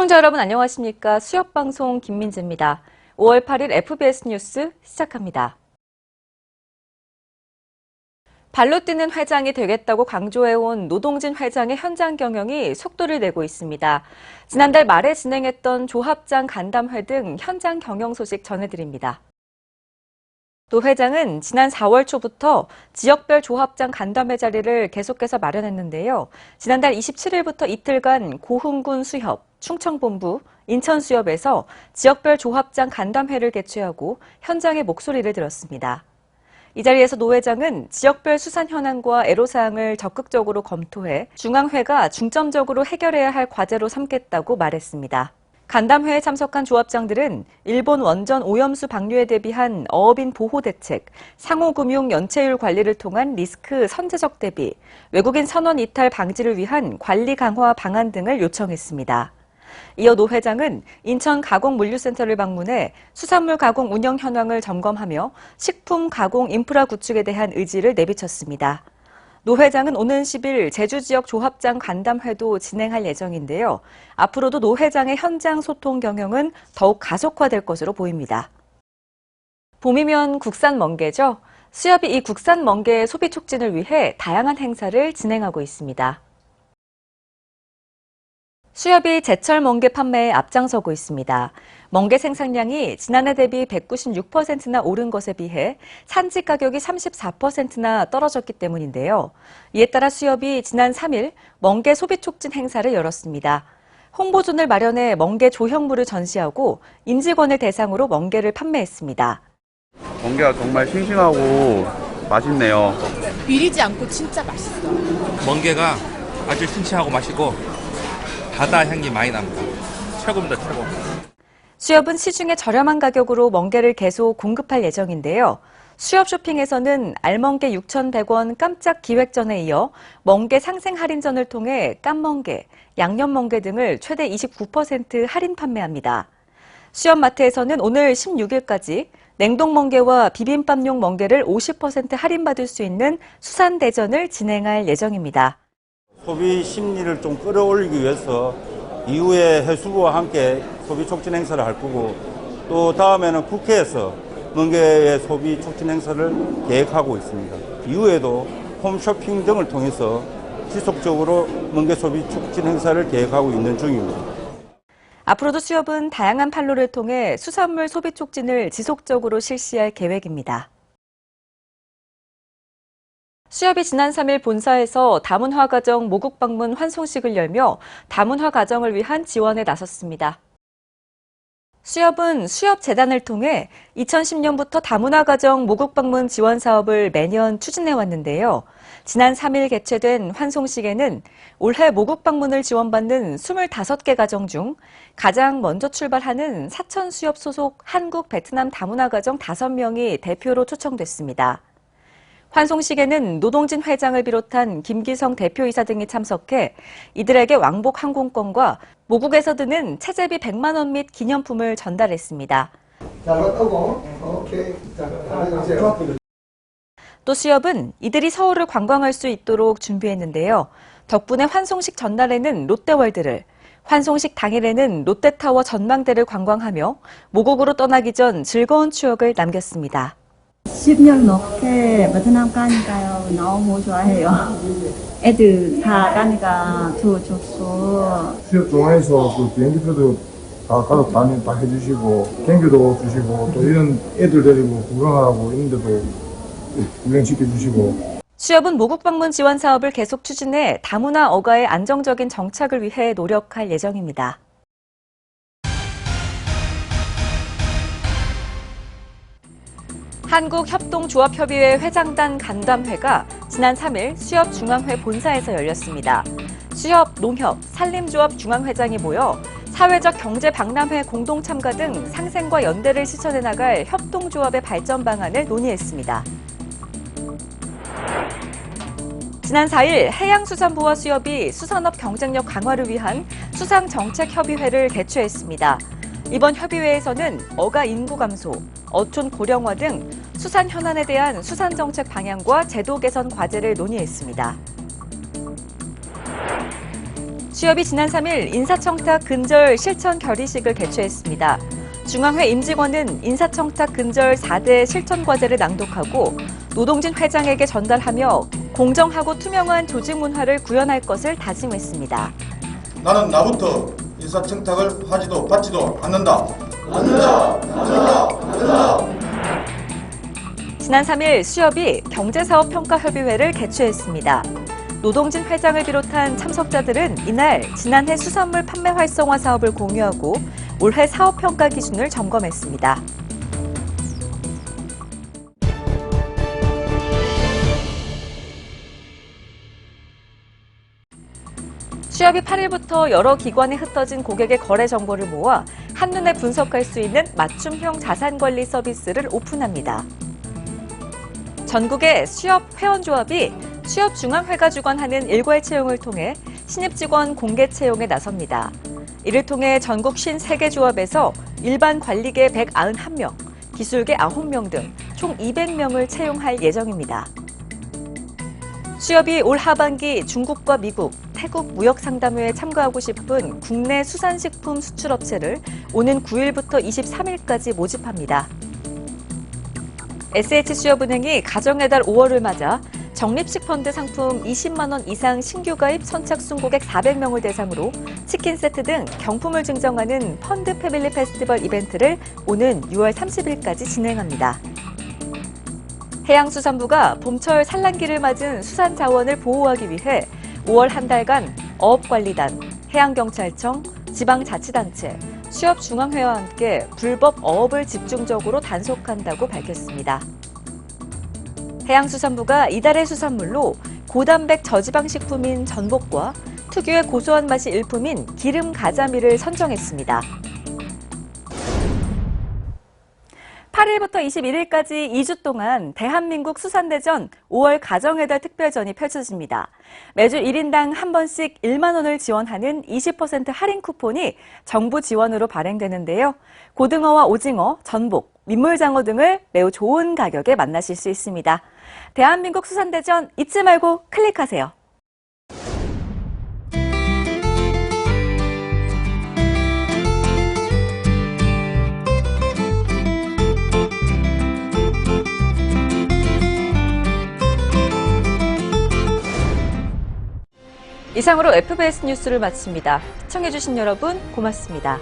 시청자 여러분 안녕하십니까? 수협방송 김민지입니다. 5월 8일 FBS 뉴스 시작합니다. 발로 뛰는 회장이 되겠다고 강조해온 노동진 회장의 현장 경영이 속도를 내고 있습니다. 지난달 말에 진행했던 조합장 간담회 등 현장 경영 소식 전해드립니다. 노 회장은 지난 4월 초부터 지역별 조합장 간담회 자리를 계속해서 마련했는데요. 지난달 27일부터 이틀간 고흥군 수협, 충청본부, 인천수협에서 지역별 조합장 간담회를 개최하고 현장의 목소리를 들었습니다. 이 자리에서 노 회장은 지역별 수산 현황과 애로사항을 적극적으로 검토해 중앙회가 중점적으로 해결해야 할 과제로 삼겠다고 말했습니다. 간담회에 참석한 조합장들은 일본 원전 오염수 방류에 대비한 어업인 보호 대책, 상호금융 연체율 관리를 통한 리스크 선제적 대비, 외국인 선원 이탈 방지를 위한 관리 강화 방안 등을 요청했습니다. 이어 노 회장은 인천 가공물류센터를 방문해 수산물 가공 운영 현황을 점검하며 식품 가공 인프라 구축에 대한 의지를 내비쳤습니다. 노 회장은 오는 10일 제주 지역 조합장 간담회도 진행할 예정인데요. 앞으로도 노 회장의 현장 소통 경영은 더욱 가속화될 것으로 보입니다. 봄이면 국산 멍게죠. 수협이 이 국산 멍게 소비 촉진을 위해 다양한 행사를 진행하고 있습니다. 수협이 제철 멍게 판매에 앞장서고 있습니다. 멍게 생산량이 지난해 대비 196%나 오른 것에 비해 산지 가격이 34%나 떨어졌기 때문인데요. 이에 따라 수협이 지난 3일 멍게 소비 촉진 행사를 열었습니다. 홍보존을 마련해 멍게 조형물을 전시하고 임직원을 대상으로 멍게를 판매했습니다. 멍게가 정말 싱싱하고 맛있네요. 비리지 않고 진짜 맛있어요. 멍게가 아주 싱싱하고 맛있고 바다 향이 많이 납니다. 최고입니다, 최고. 수협은 시중에 저렴한 가격으로 멍게를 계속 공급할 예정인데요. 수협 쇼핑에서는 알멍게 6,100원 깜짝 기획전에 이어 멍게 상생 할인전을 통해 깐멍게, 양념멍게 등을 최대 29% 할인 판매합니다. 수협 마트에서는 오늘 16일까지 냉동멍게와 비빔밥용 멍게를 50% 할인받을 수 있는 수산대전을 진행할 예정입니다. 소비 심리를 좀 끌어올리기 위해서 이후에 해수부와 함께 소비 촉진 행사를 할 거고 또 다음에는 국회에서 멍게의 소비 촉진 행사를 계획하고 있습니다. 이후에도 홈쇼핑 등을 통해서 지속적으로 멍게 소비 촉진 행사를 계획하고 있는 중입니다. 앞으로도 수협은 다양한 판로를 통해 수산물 소비 촉진을 지속적으로 실시할 계획입니다. 수협이 지난 3일 본사에서 다문화 가정 모국 방문 환송식을 열며 다문화 가정을 위한 지원에 나섰습니다. 수협은 수협재단을 통해 2010년부터 다문화 가정 모국 방문 지원 사업을 매년 추진해 왔는데요. 지난 3일 개최된 환송식에는 올해 모국 방문을 지원받는 25개 가정 중 가장 먼저 출발하는 사천 수협 소속 한국 베트남 다문화 가정 5명이 대표로 초청됐습니다. 환송식에는 노동진 회장을 비롯한 김기성 대표이사 등이 참석해 이들에게 왕복 항공권과 모국에서 드는 체재비 100만 원 및 기념품을 전달했습니다. 또 수협은 이들이 서울을 관광할 수 있도록 준비했는데요. 덕분에 환송식 전날에는 롯데월드를, 환송식 당일에는 롯데타워 전망대를 관광하며 모국으로 떠나기 전 즐거운 추억을 남겼습니다. 10년 넘게 베트남 가니까요. 너무 좋아해요. 애들 다 가니까 좋고. 수협 동아에서 그 비행기표도 다 가족 다 해주시고, 경규도 주시고, 또 이런 애들 데리고 구경하라고 있는데도 구경시켜주시고. 수협은 모국 방문 지원 사업을 계속 추진해 다문화 어가의 안정적인 정착을 위해 노력할 예정입니다. 한국협동조합협의회 회장단 간담회가 지난 3일 수협 중앙회 본사에서 열렸습니다. 수협, 농협, 산림조합 중앙회장이 모여 사회적 경제 박람회 공동 참가 등 상생과 연대를 실천해 나갈 협동조합의 발전 방안을 논의했습니다. 지난 4일 해양수산부와 수협이 수산업 경쟁력 강화를 위한 수상정책협의회를 개최했습니다. 이번 협의회에서는 어가 인구 감소, 어촌 고령화 등 수산 현안에 대한 수산 정책 방향과 제도 개선 과제를 논의했습니다. 수협이 지난 3일 인사청탁 근절 실천 결의식을 개최했습니다. 중앙회 임직원은 인사청탁 근절 4대 실천 과제를 낭독하고 노동진 회장에게 전달하며 공정하고 투명한 조직 문화를 구현할 것을 다짐했습니다. 나는 나부터 인사청탁을 하지도 받지도 않는다. 지난 3일 수협이 경제사업평가협의회를 개최했습니다. 노동진 회장을 비롯한 참석자들은 이날 지난해 수산물 판매 활성화 사업을 공유하고 올해 사업평가 기준을 점검했습니다. 수협이 8일부터 여러 기관에 흩어진 고객의 거래 정보를 모아 한눈에 분석할 수 있는 맞춤형 자산관리 서비스를 오픈합니다. 전국의 수협 회원조합이 수협 중앙회가 주관하는 일괄 채용을 통해 신입 직원 공개 채용에 나섭니다. 이를 통해 전국 53개 조합에서 일반 관리계 191명, 기술계 9명 등 총 200명을 채용할 예정입니다. 수협이 올 하반기 중국과 미국, 태국 무역상담회에 참가하고 싶은 국내 수산식품 수출업체를 오는 9일부터 23일까지 모집합니다. SH수협은행이 가정의 달 5월을 맞아 적립식 펀드 상품 20만 원 이상 신규 가입 선착순 고객 400명을 대상으로 치킨 세트 등 경품을 증정하는 펀드 패밀리 페스티벌 이벤트를 오는 6월 30일까지 진행합니다. 해양수산부가 봄철 산란기를 맞은 수산 자원을 보호하기 위해 5월 한 달간 어업관리단, 해양경찰청, 지방자치단체, 수협중앙회와 함께 불법 어업을 집중적으로 단속한다고 밝혔습니다. 해양수산부가 이달의 수산물로 고단백 저지방식품인 전복과 특유의 고소한 맛이 일품인 기름 가자미를 선정했습니다. 8일부터 21일까지 2주 동안 대한민국 수산대전 5월 가정의 달 특별전이 펼쳐집니다. 매주 1인당 한 번씩 1만 원을 지원하는 20% 할인 쿠폰이 정부 지원으로 발행되는데요. 고등어와 오징어, 전복, 민물장어 등을 매우 좋은 가격에 만나실 수 있습니다. 대한민국 수산대전 잊지 말고 클릭하세요. 이상으로 FBS 뉴스를 마칩니다. 시청해주신 여러분 고맙습니다.